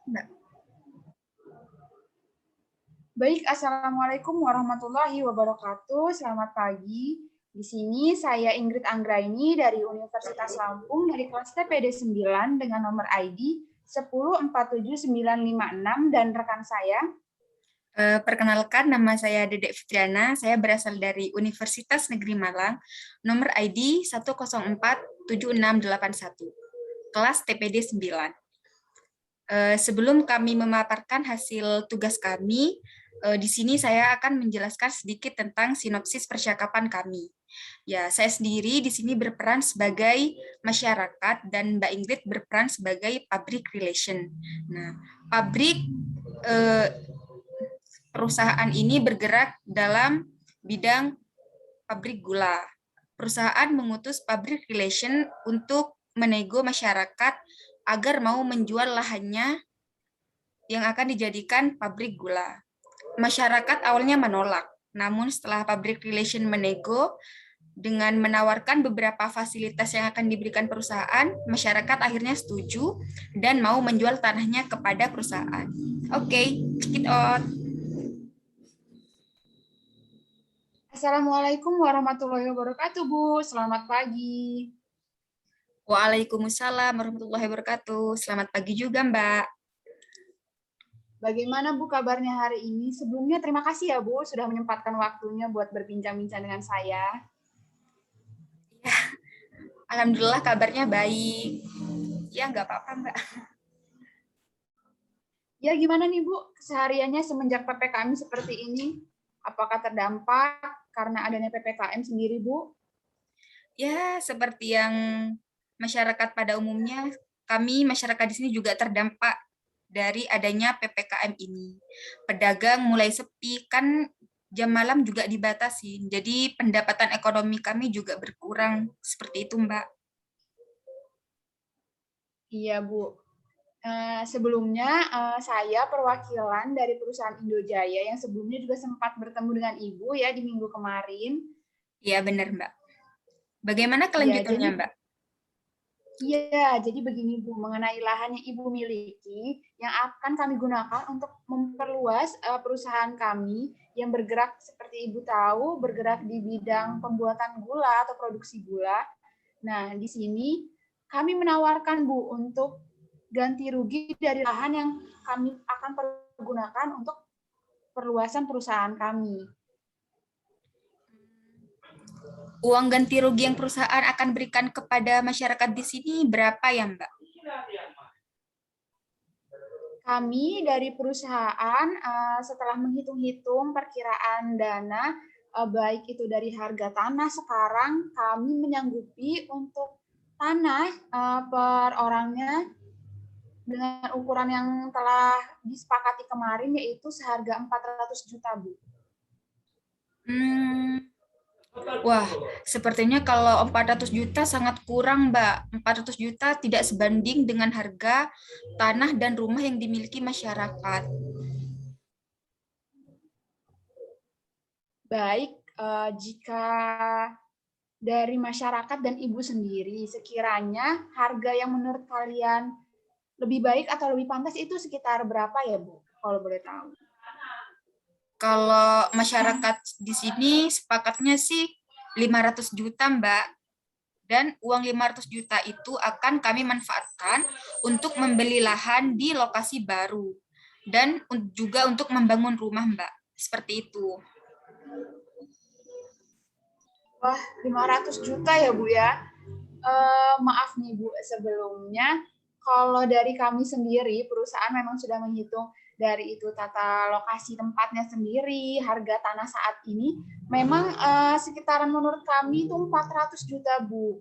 Mbak. Baik, Assalamualaikum warahmatullahi wabarakatuh. Selamat pagi. Di sini saya Ingrid Anggraini dari Universitas Lampung dari kelas TPD 9 dengan nomor ID 1047956 dan rekan saya. Perkenalkan, nama saya Dedek Fitriana. Saya berasal dari Universitas Negeri Malang, nomor ID 1047681, kelas TPD 9. Sebelum kami memaparkan hasil tugas kami, di sini saya akan menjelaskan sedikit tentang sinopsis percakapan kami. Ya, saya sendiri di sini berperan sebagai masyarakat dan Mbak Ingrid berperan sebagai public relation. Nah, perusahaan ini bergerak dalam bidang pabrik gula. Perusahaan mengutus public relation untuk menego masyarakat agar mau menjual lahannya yang akan dijadikan pabrik gula. Masyarakat awalnya menolak, namun setelah public relation menego dengan menawarkan beberapa fasilitas yang akan diberikan perusahaan, masyarakat akhirnya setuju dan mau menjual tanahnya kepada perusahaan. Oke, check it out. Assalamualaikum warahmatullahi wabarakatuh, Bu. Selamat pagi. Waalaikumsalam warahmatullahi wabarakatuh. Selamat pagi juga, Mbak. Bagaimana Bu kabarnya hari ini? Sebelumnya terima kasih ya Bu sudah menyempatkan waktunya buat berbincang-bincang dengan saya. Ya, alhamdulillah kabarnya baik. Ya, nggak apa-apa, Mbak. Ya gimana nih Bu kesehariannya semenjak PPKM seperti ini? Apakah terdampak karena adanya PPKM sendiri, Bu? Ya, seperti yang masyarakat pada umumnya, kami masyarakat di sini juga terdampak dari adanya PPKM ini. Pedagang mulai sepi, kan jam malam juga dibatasi. Jadi pendapatan ekonomi kami juga berkurang. Seperti itu, Mbak. Iya, Bu. Sebelumnya saya perwakilan dari perusahaan Indojaya yang sebelumnya juga sempat bertemu dengan Ibu ya di minggu kemarin. Iya, benar, Mbak. Bagaimana Ya, kelanjutannya, Mbak? Iya, jadi begini Bu, mengenai lahan yang Ibu miliki yang akan kami gunakan untuk memperluas perusahaan kami yang bergerak seperti Ibu tahu, bergerak di bidang pembuatan gula atau produksi gula. Nah, di sini kami menawarkan Bu untuk ganti rugi dari lahan yang kami akan pergunakan untuk perluasan perusahaan kami. Uang ganti rugi yang perusahaan akan berikan kepada masyarakat di sini berapa ya, Mbak? Kami dari perusahaan setelah menghitung-hitung perkiraan dana, baik itu dari harga tanah sekarang, kami menyanggupi untuk tanah per orangnya dengan ukuran yang telah disepakati kemarin, yaitu seharga 400 juta, Bu. Wah, sepertinya kalau 400 juta sangat kurang, Mbak. 400 juta tidak sebanding dengan harga tanah dan rumah yang dimiliki masyarakat. Baik, jika dari masyarakat dan Ibu sendiri, sekiranya harga yang menurut kalian lebih baik atau lebih pantas itu sekitar berapa ya, Bu? Kalau boleh tahu. Kalau masyarakat di sini sepakatnya sih 500 juta, Mbak. Dan uang 500 juta itu akan kami manfaatkan untuk membeli lahan di lokasi baru. Dan juga untuk membangun rumah, Mbak. Seperti itu. Wah, 500 juta ya, Bu ya. Maaf nih, Bu, sebelumnya kalau dari kami sendiri, perusahaan memang sudah menghitung dari itu tata lokasi tempatnya sendiri, harga tanah saat ini, memang sekitaran menurut kami itu 400 juta, Bu.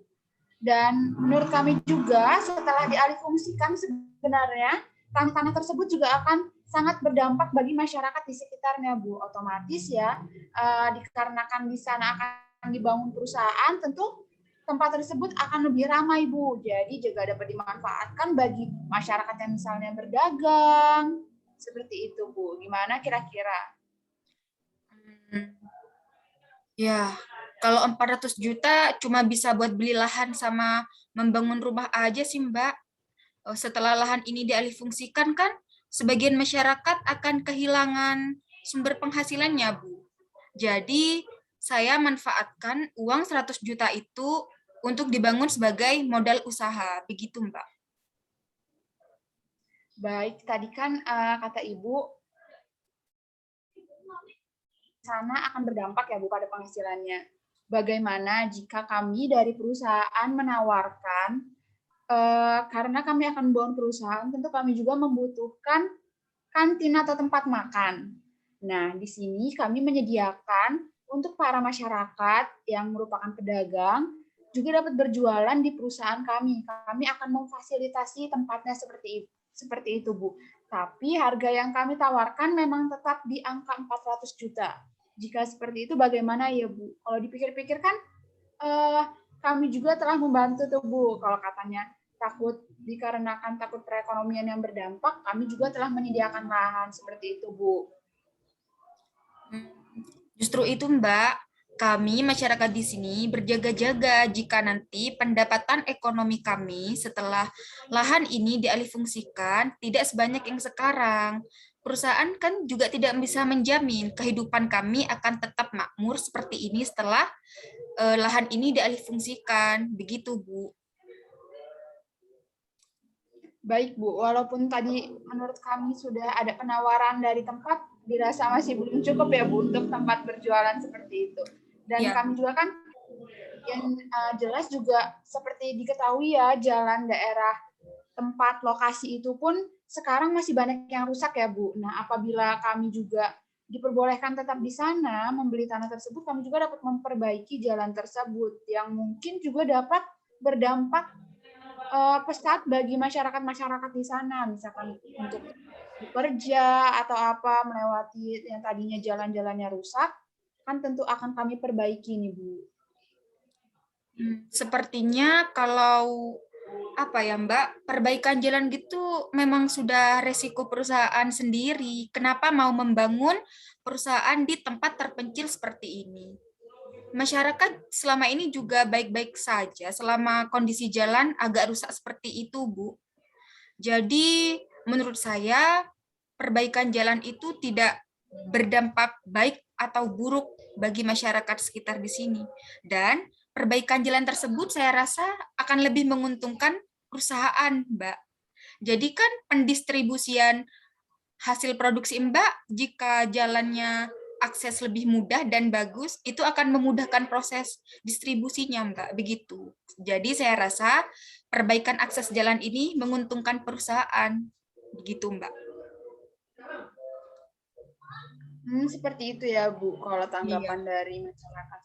Dan menurut kami juga setelah dialihfungsikan sebenarnya, tanah-tanah tersebut juga akan sangat berdampak bagi masyarakat di sekitarnya, Bu. Otomatis ya, dikarenakan di sana akan dibangun perusahaan, tentu tempat tersebut akan lebih ramai, Bu. Jadi juga dapat dimanfaatkan bagi masyarakat yang misalnya berdagang. Seperti itu, Bu. Gimana kira-kira? Ya, kalau 400 juta cuma bisa buat beli lahan sama membangun rumah aja sih, Mbak. Setelah lahan ini dialihfungsikan kan, sebagian masyarakat akan kehilangan sumber penghasilannya, Bu. Jadi, saya manfaatkan uang 100 juta itu untuk dibangun sebagai modal usaha. Begitu, Mbak. Baik, tadi kan kata Ibu, sana akan berdampak ya Bu pada penghasilannya. Bagaimana jika kami dari perusahaan menawarkan, karena kami akan membangun perusahaan, tentu kami juga membutuhkan kantin atau tempat makan. Nah, di sini kami menyediakan untuk para masyarakat yang merupakan pedagang juga dapat berjualan di perusahaan kami. Kami akan memfasilitasi tempatnya seperti itu, Bu. Tapi harga yang kami tawarkan memang tetap di angka 400 juta. Jika seperti itu bagaimana ya, Bu? Kalau dipikir-pikir kan kami juga telah membantu tuh, Bu. Kalau katanya dikarenakan takut perekonomian yang berdampak, kami juga telah menyediakan lahan seperti itu, Bu. Justru itu, Mbak, kami masyarakat di sini berjaga-jaga jika nanti pendapatan ekonomi kami setelah lahan ini dialihfungsikan tidak sebanyak yang sekarang. Perusahaan kan juga tidak bisa menjamin kehidupan kami akan tetap makmur seperti ini setelah lahan ini dialihfungsikan. Begitu, Bu. Baik, Bu. Walaupun tadi menurut kami sudah ada penawaran dari tempat, dirasa masih belum cukup ya, Bu, untuk tempat berjualan seperti itu. Dan Ya. kami juga kan yang jelas juga seperti diketahui ya, jalan daerah tempat lokasi itu pun sekarang masih banyak yang rusak ya, Bu. Nah, apabila kami juga diperbolehkan tetap di sana membeli tanah tersebut, kami juga dapat memperbaiki jalan tersebut yang mungkin juga dapat berdampak pesat bagi masyarakat-masyarakat di sana, misalkan untuk bekerja atau apa melewati yang tadinya jalan-jalannya rusak, kan tentu akan kami perbaiki nih, Bu. Sepertinya kalau apa ya, Mbak, perbaikan jalan gitu memang sudah resiko perusahaan sendiri. Kenapa mau membangun perusahaan di tempat terpencil seperti ini? Masyarakat selama ini juga baik-baik saja selama kondisi jalan agak rusak seperti itu, Bu. Jadi menurut saya perbaikan jalan itu tidak berdampak baik atau buruk bagi masyarakat sekitar di sini. Dan perbaikan jalan tersebut saya rasa akan lebih menguntungkan perusahaan, Mbak. Jadi kan pendistribusian hasil produksi Mbak, jika jalannya akses lebih mudah dan bagus, itu akan memudahkan proses distribusinya, Mbak. Begitu. Jadi saya rasa perbaikan akses jalan ini menguntungkan perusahaan. Begitu, Mbak. Seperti itu ya, Bu, kalau tanggapan dari masyarakat.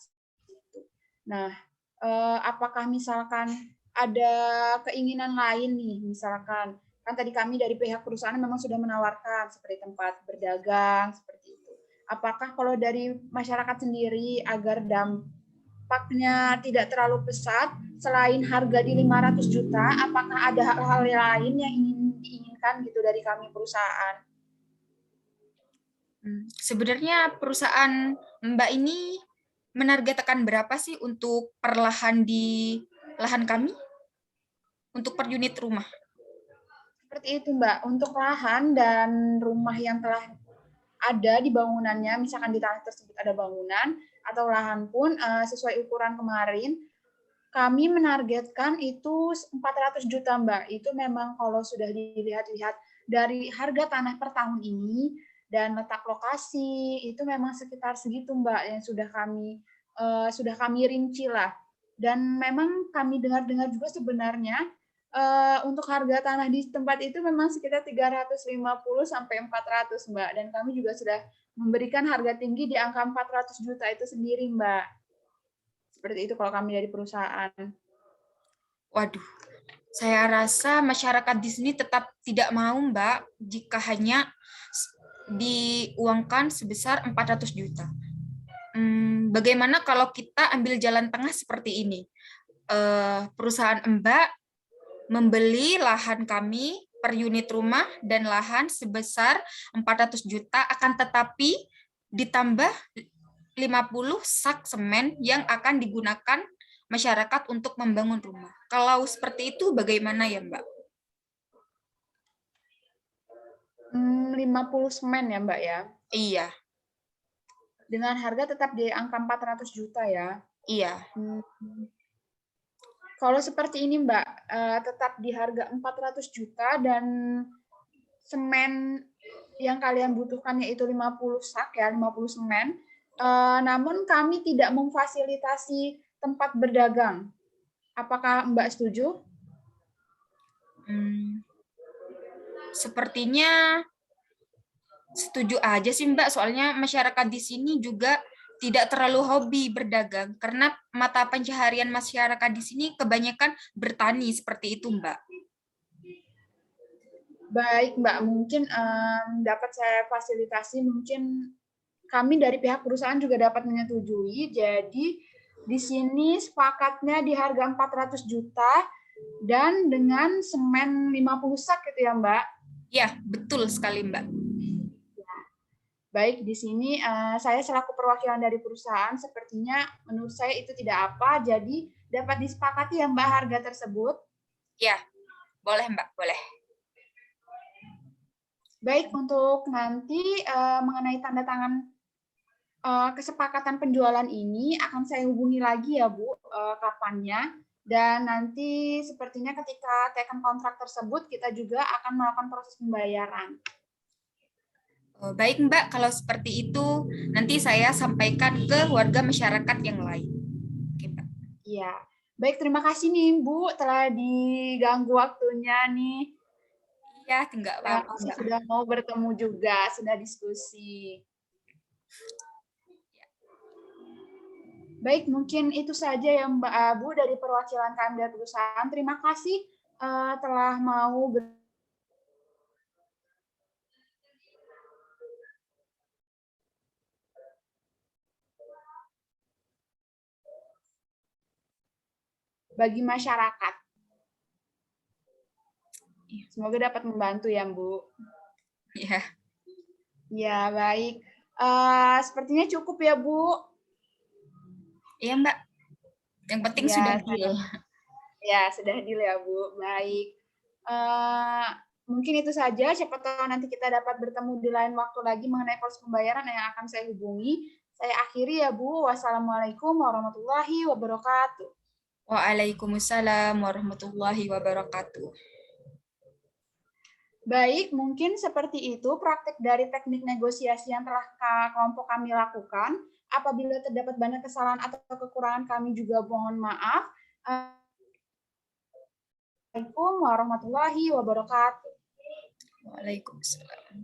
Nah, apakah misalkan ada keinginan lain nih, misalkan kan tadi kami dari pihak perusahaan memang sudah menawarkan seperti tempat berdagang seperti itu. Apakah kalau dari masyarakat sendiri agar dampaknya tidak terlalu pesat, selain harga di 500 juta, apakah ada hal-hal lain yang ingin diinginkan gitu dari kami perusahaan? Sebenarnya perusahaan Mbak ini menargetkan berapa sih untuk per lahan di lahan kami? Untuk per unit rumah? Seperti itu, Mbak. Untuk lahan dan rumah yang telah ada di bangunannya, misalkan di tanah tersebut ada bangunan atau lahan pun sesuai ukuran kemarin, kami menargetkan itu 400 juta, Mbak. Itu memang kalau sudah dilihat-lihat dari harga tanah per tahun ini dan letak lokasi, itu memang sekitar segitu, Mbak, yang sudah kami rinci lah. Dan memang kami dengar-dengar juga sebenarnya untuk harga tanah di tempat itu memang sekitar 350 sampai 400, Mbak. Dan kami juga sudah memberikan harga tinggi di angka 400 juta itu sendiri, Mbak. Seperti itu kalau kami dari perusahaan. Waduh, saya rasa masyarakat di sini tetap tidak mau, Mbak, jika hanya diuangkan sebesar 400 juta. Bagaimana kalau kita ambil jalan tengah seperti ini? Perusahaan Mbak membeli lahan kami per unit rumah dan lahan sebesar 400 juta, akan tetapi ditambah 50 sak semen yang akan digunakan masyarakat untuk membangun rumah. Kalau seperti itu bagaimana ya, Mbak? 50 semen ya Mbak ya? Iya, Dengan harga tetap di angka 400 juta ya? iya. Kalau seperti ini Mbak, tetap di harga 400 juta dan semen yang kalian butuhkan yaitu 50 sak ya, 50 semen. Namun kami tidak memfasilitasi tempat berdagang. Apakah Mbak setuju? Sepertinya setuju aja sih Mbak, soalnya masyarakat di sini juga tidak terlalu hobi berdagang karena mata pencaharian masyarakat di sini kebanyakan bertani seperti itu Mbak. Baik Mbak, mungkin dapat saya fasilitasi, mungkin kami dari pihak perusahaan juga dapat menyetujui. Jadi di sini sepakatnya di harga 400 juta dan dengan semen 50 sak gitu ya Mbak? Ya, betul sekali Mbak. Baik, di sini saya selaku perwakilan dari perusahaan, sepertinya menurut saya itu tidak apa, jadi dapat disepakati ya Mbak harga tersebut. Ya, boleh Mbak, boleh. Baik, untuk nanti mengenai tanda tangan kesepakatan penjualan ini akan saya hubungi lagi ya Bu, kapannya. Dan nanti sepertinya ketika teken kontrak tersebut, kita juga akan melakukan proses pembayaran. Baik Mbak, kalau seperti itu nanti saya sampaikan ke warga masyarakat yang lain. Oke, Mbak. Iya. Baik, terima kasih nih Bu telah diganggu waktunya nih. Iya, enggak Terima apa-apa kasih Mbak. sudah mau bertemu juga, sudah diskusi. Baik, mungkin itu saja ya Mbak Abu dari perwakilan kami dari perusahaan. Terima kasih telah mau bagi masyarakat. Semoga dapat membantu ya, Bu. Iya. Ya, baik. Sepertinya cukup ya, Bu. Iya Mbak. Yang penting Ya, sudah deal. Ya, sudah deal ya, Bu. Baik. Mungkin itu saja. Siapa tahu nanti kita dapat bertemu di lain waktu lagi mengenai proses pembayaran yang akan saya hubungi. Saya akhiri ya, Bu. Wassalamualaikum warahmatullahi wabarakatuh. Waalaikumsalam warahmatullahi wabarakatuh. Baik, mungkin seperti itu praktik dari teknik negosiasi yang telah kelompok kami lakukan. Apabila terdapat banyak kesalahan atau kekurangan, kami juga mohon maaf. Assalamualaikum warahmatullahi wabarakatuh. Waalaikumsalam.